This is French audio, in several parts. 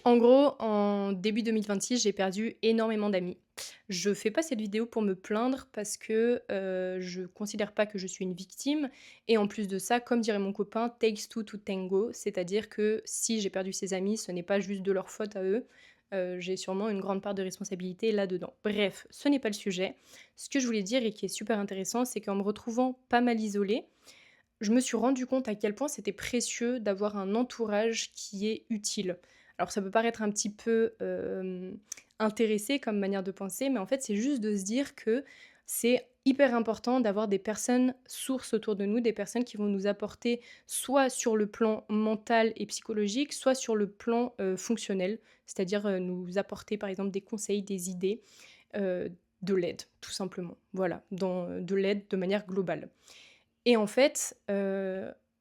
En gros, en début 2026, j'ai perdu énormément d'amis. Je fais pas cette vidéo pour me plaindre parce que, je considère pas que je suis une victime et en plus de ça, comme dirait mon copain: «Takes two to tango», c'est-à-dire que si j'ai perdu ces amis, ce n'est pas juste de leur faute à eux, j'ai sûrement une grande part de responsabilité là-dedans. Bref, ce n'est pas le sujet. Ce que je voulais dire et qui est super intéressant, c'est qu'en me retrouvant pas mal isolée, je me suis rendu compte à quel point c'était précieux d'avoir un entourage qui est utile. Alors ça peut paraître un petit peu, intéressé comme manière de penser, mais en fait, c'est juste de se dire que c'est hyper important d'avoir des personnes sources autour de nous, des personnes qui vont nous apporter soit sur le plan mental et psychologique, soit sur le plan, fonctionnel. C'est-à-dire, nous apporter par exemple des conseils, des idées, de l'aide tout simplement. Voilà, de l'aide de manière globale. Et en fait,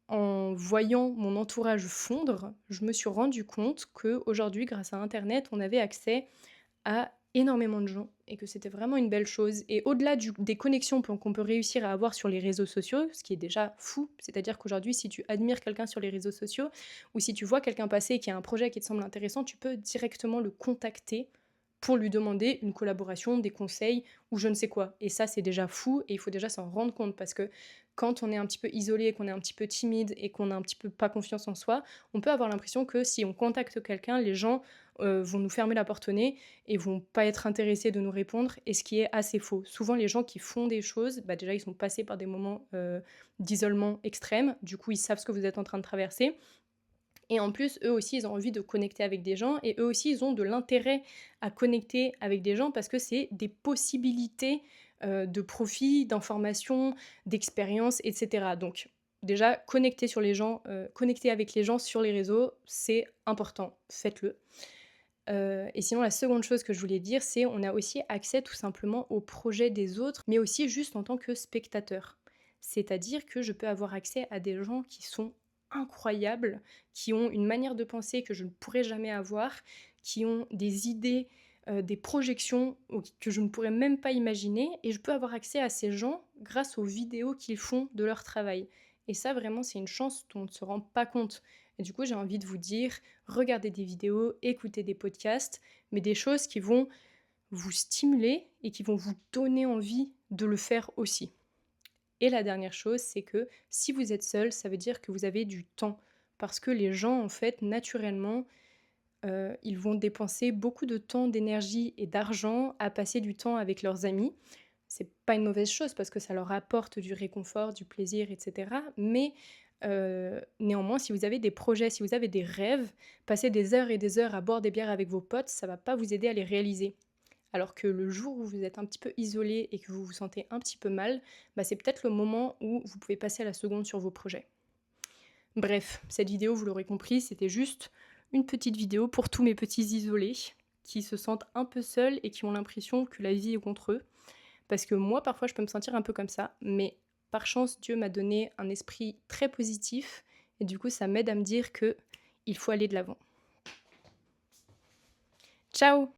en voyant mon entourage fondre, je me suis rendu compte qu'aujourd'hui, grâce à internet, on avait accès à énormément de gens et que c'était vraiment une belle chose et au-delà des connexions qu'on peut réussir à avoir sur les réseaux sociaux, ce qui est déjà fou, c'est-à-dire qu'aujourd'hui, si tu admires quelqu'un sur les réseaux sociaux ou si tu vois quelqu'un passer et qui a un projet qui te semble intéressant, tu peux directement le contacter pour lui demander une collaboration, des conseils ou je ne sais quoi. Et ça, c'est déjà fou et il faut déjà s'en rendre compte parce que quand on est un petit peu isolé, qu'on est un petit peu timide et qu'on a un petit peu pas confiance en soi, on peut avoir l'impression que si on contacte quelqu'un, les gens vont nous fermer la porte au nez et vont pas être intéressés de nous répondre, et ce qui est assez faux. Souvent, les gens qui font des choses, bah déjà, ils sont passés par des moments d'isolement extrême, du coup, ils savent ce que vous êtes en train de traverser, et en plus, eux aussi, ils ont envie de connecter avec des gens, et eux aussi, ils ont de l'intérêt à connecter avec des gens parce que c'est des possibilités de profit, d'information, d'expérience, etc. Donc, déjà, connecter avec les gens sur les réseaux, c'est important, faites-le. Et sinon, la seconde chose que je voulais dire, c'est on a aussi accès tout simplement aux projets des autres, mais aussi juste en tant que spectateur. C'est-à-dire que je peux avoir accès à des gens qui sont incroyables, qui ont une manière de penser que je ne pourrais jamais avoir, qui ont des idées, des projections que je ne pourrais même pas imaginer, et je peux avoir accès à ces gens grâce aux vidéos qu'ils font de leur travail. Et ça, vraiment, c'est une chance dont on ne se rend pas compte. Et du coup, j'ai envie de vous dire, regardez des vidéos, écoutez des podcasts, mais des choses qui vont vous stimuler et qui vont vous donner envie de le faire aussi. Et la dernière chose, c'est que si vous êtes seul, ça veut dire que vous avez du temps. Parce que les gens, en fait, naturellement, ils vont dépenser beaucoup de temps, d'énergie et d'argent à passer du temps avec leurs amis. C'est pas une mauvaise chose parce que ça leur apporte du réconfort, du plaisir, etc. Mais néanmoins, si vous avez des projets, si vous avez des rêves, passer des heures et des heures à boire des bières avec vos potes, ça va pas vous aider à les réaliser. Alors que le jour où vous êtes un petit peu isolé et que vous vous sentez un petit peu mal, bah c'est peut-être le moment où vous pouvez passer à la seconde sur vos projets. Bref, cette vidéo, vous l'aurez compris, c'était juste une petite vidéo pour tous mes petits isolés qui se sentent un peu seuls et qui ont l'impression que la vie est contre eux. Parce que moi, parfois, je peux me sentir un peu comme ça, mais par chance, Dieu m'a donné un esprit très positif et du coup, ça m'aide à me dire que il faut aller de l'avant. Ciao!